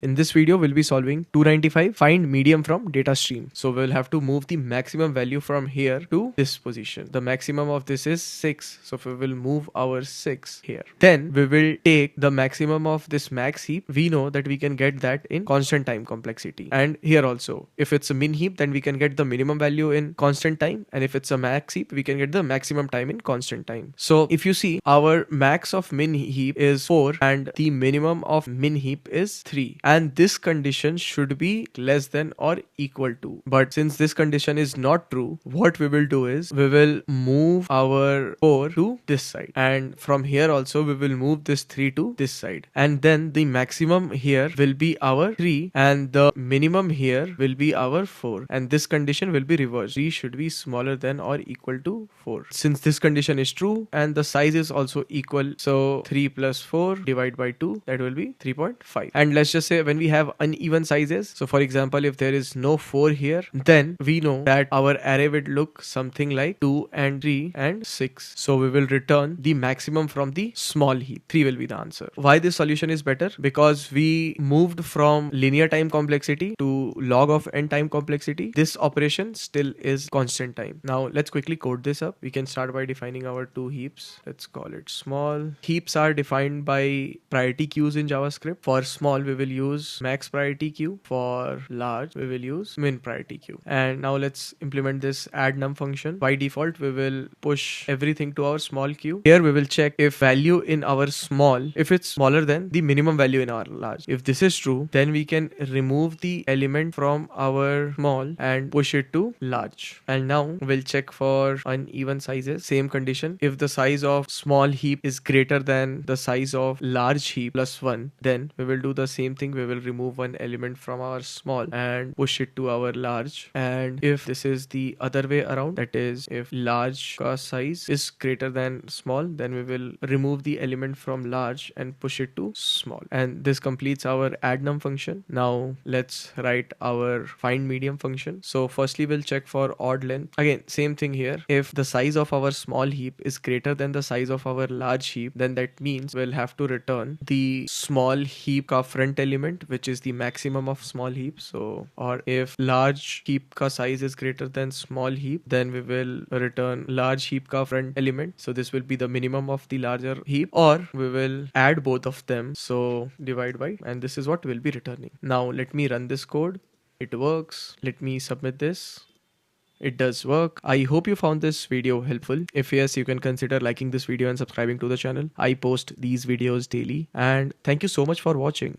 In this video, we'll be solving 295, find medium from data stream. So we'll have to move the maximum value from here to this position. The maximum of this is 6. So we will move our 6 here. Then we will take the maximum of this max heap. We know that we can get that in constant time complexity. And here also, if it's a min heap, then we can get the minimum value in constant time. And if it's a max heap, we can get the maximum time in constant time. So if you see, our max of min heap is 4 and the minimum of min heap is 3. And this condition should be less than or equal to. But since this condition is not true, what we will do is we will move our 4 to this side. And from here also, we will move this 3 to this side. And then the maximum here will be our 3 and the minimum here will be our 4. And this condition will be reversed. 3 should be smaller than or equal to 4. Since this condition is true and the size is also equal, so 3 plus 4 divided by 2, that will be 3.5. And let's just say when we have uneven sizes, so for example, if there is no 4 here, then we know that our array would look something like 2 and 3 and 6. So we will return the maximum from the small heap. 3 will be the answer. Why this solution is better? Because we moved from linear time complexity to log of n time complexity. This operation still is constant time. Now let's quickly code this up. We can start by defining our two heaps. Let's call it small. Heaps are defined by priority queues in JavaScript. For small, we will use max priority queue. For large, we will use min priority queue. And now let's implement this add num function. By default, we will push everything to our small queue. Here we will check if value in our small, if it's smaller than the minimum value in our large. If this is true, then we can remove the element from our small and push it to large. And now we'll check for uneven sizes. Same condition. If the size of small heap is greater than the size of large heap plus 1, then we will do the same thing. We will remove one element from our small and push it to our large. And if this is the other way around, that is if large size is greater than small, then we will remove the element from large and push it to small. And this completes our add num function. Now let's write our find medium function. So firstly, we'll check for odd length. Again, same thing here. If the size of our small heap is greater than the size of our large heap, then that means we'll have to return the small heap ka front element, which is the maximum of small heap. So, or if large heap ka size is greater than small heap, then we will return large heap ka front element. So this will be the minimum of the larger heap, or we will add both of them. So divide by, and this is what we'll be returning. Now let me run this code. It works. Let me submit this. It does work. I hope you found this video helpful. If yes, you can consider liking this video and subscribing to the channel. I post these videos daily, and thank you so much for watching.